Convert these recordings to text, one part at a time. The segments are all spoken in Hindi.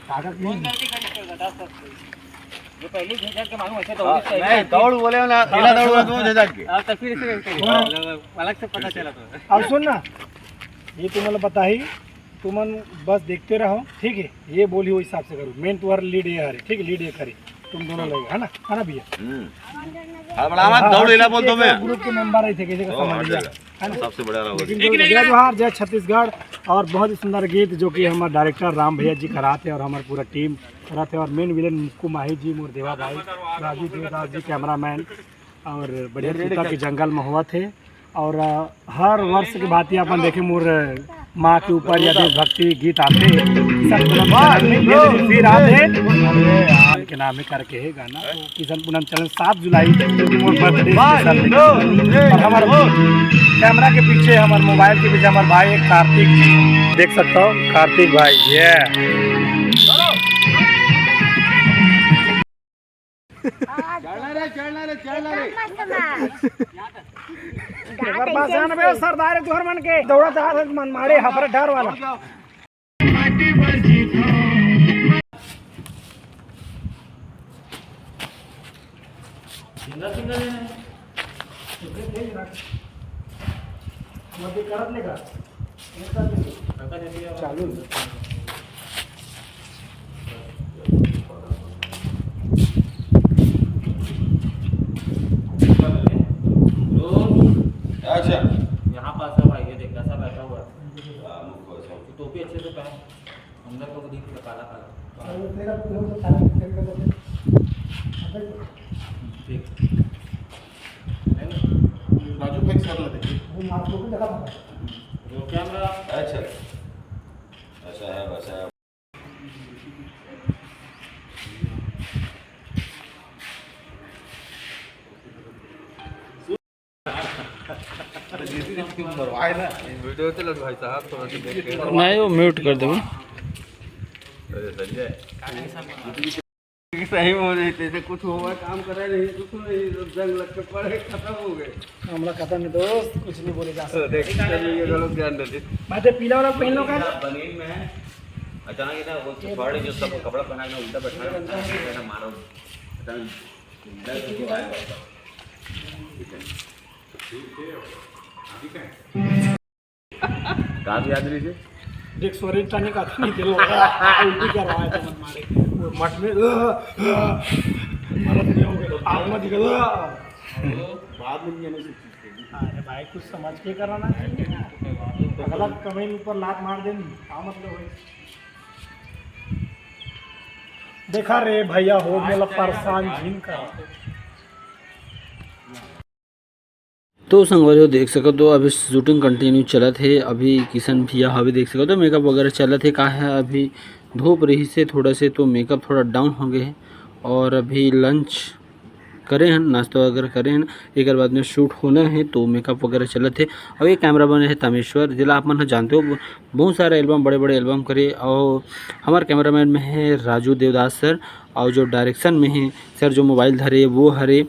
ताकत नहीं जो पहले झटक के मालूम ऐसे नहीं दौड़ बोले ना पहला दौड़ तो झटक के अब तक फिर इसे अलग से पता चला तो अब सुन ना ये तुम्हारा बता ही तुम बस देखते रहो ठीक है। ये बोली वो हिसाब से करो। मेन तुम्हारा लीड ये है ठीक है। लीड ये करे तुम दोनों लोग है ना भैया। बड़ा दौड़ लेला बोल तो मैं ग्रुप के मेंबर रहे थे कैसे का समझ लिया है ना। सबसे बड़ा रहा जय जोहार जय छत्तीसगढ़। और बहुत ही सुंदर गीत जो कि हमारे डायरेक्टर राम भैया जी कराते और हमारा पूरा टीम कराते और मेन विलेन मुक्कू माही जी मोर देवा भाई राजू देवदास जी कैमरामैन और बढ़िया सीता के जंगल में हुआ थे। और हर वर्ष की बात अपन देखे मोर माँ के ऊपर या देशभक्ति गीत आते फिर आते के नाम ही करके है गाना। तो किशन पूनम चैनल 7 जुलाई और हमारे कैमरा के पीछे हमारे मोबाइल के पीछे हमारे भाई एक कार्तिक जी देख सकता हूँ। कार्तिक भाई ये सरदार जोहर मन के दौड़ा था मन मारे हफर डर वाला चालू अच्छा यहाँ पास है भाई। ये देख कैसा बैठा हुआ है। टोपी अच्छे से पहन अंदर को दिख काला काला राजू फिक्स कर लेते जो कैमरा अच्छा ऐसा है वैसा है वीडियो चलो भाई साहब थोड़ा सा देख के नहीं वो म्यूट कर दो। सही हो रही थे कुछ हुआ काम कर रहे नहीं कुछ नहीं जंग लग के पड़े खत्म हो गए हमला खत्म है दोस्त कुछ नहीं बोले जा सकते। देख ये लोग ध्यान देते मैं तो पीला वाला पहन लो का बनीन में है अचानक इधर वो थोड़े जो सब कपड़ा पहना के उल्टा बैठा है मारो कहाँ से याद लीजिए देख सोरे टाने का नहीं दिल उल्टी कर रहा है तो मन मारे वो मठ में मरद नहीं हो गए आग में दिखा बाद में नहीं है। अरे भाई कुछ समझ के कराना चाहिए ना। गलत कमेंट ऊपर लात मार देनी क्या मतलब है। देखा रे भैया हो गया परेशान झीन का। तो संगवारी देख सको तो अभी शूटिंग कंटिन्यू चला थे। अभी किशन भैया अभी देख सको तो मेकअप वगैरह चला थे। कहा है अभी धूप रही से थोड़ा से तो मेकअप थोड़ा डाउन हो गए और अभी लंच करे हैं नाश्ता वगैरह करे हैं। एक बाद में शूट होना है तो मेकअप वगैरह चले थे। अब ये कैमरा बने है तामेश्वर जिला आप मन जानते हो बहुत सारे एल्बम बड़े बड़े एल्बम करे। और हमारे कैमरामैन में है राजू देवदास सर और जो डायरेक्शन में है सर जो मोबाइल धरे वो हरे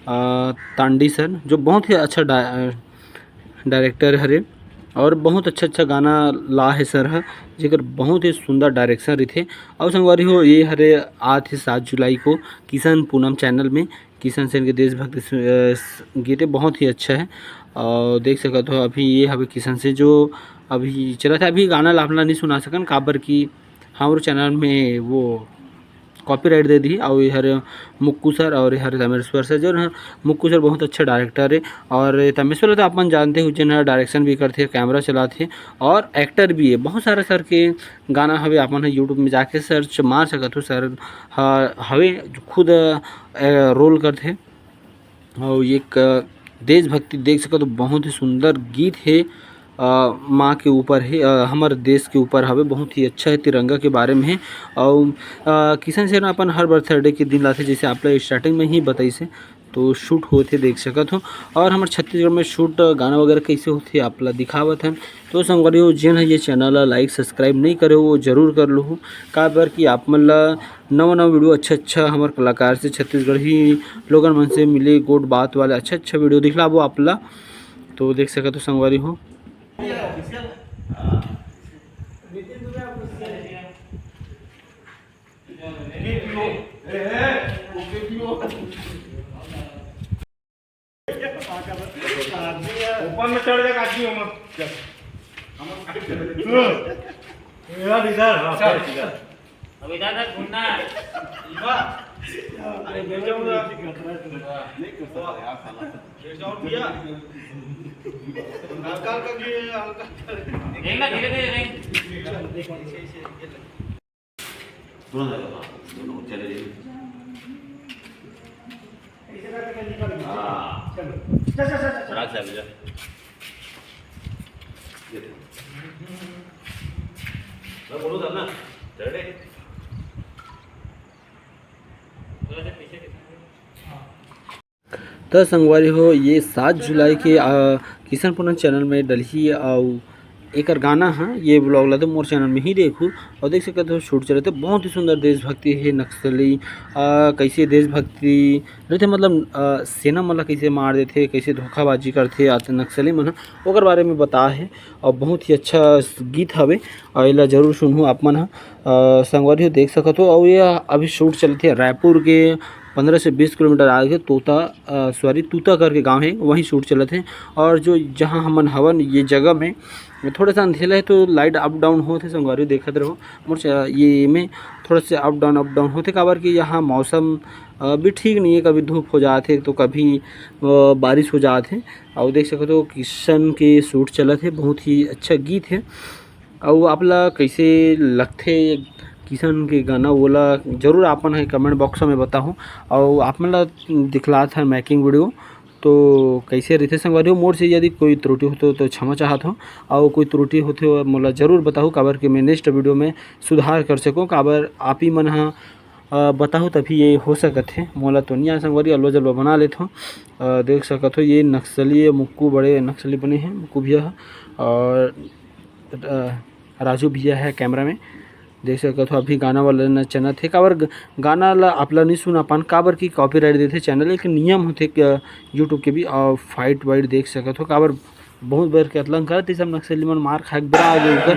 तांडी सर जो बहुत ही अच्छा डायरेक्टर हरे और बहुत अच्छा गाना ला है सर है जेकर बहुत ही सुंदर डायरेक्शन रही थे। और संगवारी हो ये हरे आज 7 जुलाई को किशन पूनम चैनल में किशन सेन के देशभक्ति गीते बहुत ही अच्छा है। और देख सकते हो अभी ये अभी किशन से जो अभी चला था अभी गाना लाभला नहीं सुना सकन काबर की हमारे चैनल में वो कॉपीराइट दे दी। और हर मुक्कू सर और हर तमेश्वर सर जो मुक्कू सर बहुत अच्छा डायरेक्टर है और तमेश्वर तो अपन जानते हो जिन्हें डायरेक्शन भी करते कैमरा चलाते और एक्टर भी है। बहुत सारे सर के गाना हवे अपन यूट्यूब में जाके सर्च मार सकते हो। सर हवे खुद रोल करते और एक देशभक्ति देख सको तो बहुत ही सुंदर गीत है। माँ के ऊपर है हमारे देश के ऊपर हवे बहुत ही अच्छा है तिरंगा के बारे में है। और किशन से अपन हर बर्थडे के दिन लाते जैसे आप लोग स्टार्टिंग में ही बताई से तो शूट होते देख सकत हो। और हमारे छत्तीसगढ़ में शूट गाना वगैरह कैसे होते आप ला दिखावत हैं। तो संगवारी हो जिन है ये चैनल लाइक सब्सक्राइब नहीं करे वो जरूर कर लो का बार कि आप मन ला नवा वीडियो अच्छा हमारे कलाकार से छत्तीसगढ़ ही लोगन मन से मिले गुड बात वाले अच्छा वीडियो दिखला वो आप ला तो देख सकते हो संगवारी हो। ऊपर में चढ़ जाएगा आदमी हम यार इधर अब इधर तक घूमना है अरे ले जाऊंगा नहीं कर सकता यार साला ले जाओ भैया हल्का हल्का देखना धीरे धीरे देख तुरंत आ जाओ दोनों चले जाइए रात से जा मैं बोलूँ तब ना चले तो संगवारी हो ये 7 जुलाई के किशन पुनः चैनल में डलही और एक गाना है ये ब्लॉग ला तो मोर चैनल में ही देखूँ और देख सकते हो शूट चले थे बहुत ही सुंदर देशभक्ति है नक्सली कैसे देशभक्ति रहते मतलब सेना मतलब कैसे मार देते कैसे धोखाबाजी करते आते नक्सली मन ओकर बारे में बता है और बहुत ही अच्छा गीत हवे और एला जरूर सुनहूँ आप मन संगवारी हो देख सकते हो और ये अभी शूट चलते रायपुर के 15 से 20 किलोमीटर आगे तूता करके गांव है वहीं शूट चले थे और जो जहां हमन हवन ये जगह में थोड़ा सा अंधेला है तो लाइट अप डाउन होते संगवारी देखते रहो मोर ये में थोड़ा से अप डाउन होते काबर कि यहाँ मौसम भी ठीक नहीं है कभी धूप हो जाते तो कभी बारिश हो जाते और देख सकते हो किशन के शूट चलत है बहुत ही अच्छा गीत है और आपला कैसे लगते किशन के गाना बोला जरूर आपन है कमेंट बॉक्स में बताऊँ और आप मन ला दिखला था मेकिंग वीडियो तो कैसे रहते संगवारी हो मोर से यदि कोई त्रुटि होते तो क्षमा चाहत हो और कोई त्रुटि होते हो मोला जरूर बताऊँ काबर कि मैं नेक्स्ट वीडियो में सुधार कर सकूँ काबर आप ही मन हाँ बताऊँ तभी ये हो सकत है मोला तो नहीं संगवारी अल्वा जल्वा बना लेते हो देख सकत हो ये नक्सली मुक्कू बड़े नक्सली बने हैं मुक्कू भैया और राजू भैया है कैमरा में देख सकते हो अभी गाना वाला न चैनल थे काबर गाना ला आपला नहीं सुना पान काबर की कॉपीराइट देते चैनल एक नियम होते यूट्यूब के भी और फाइट वाइट देख सकते हो काबर बहुत बार के अतलंग करते सब नक्सली मन मार खाए बड़ा आगे ऊपर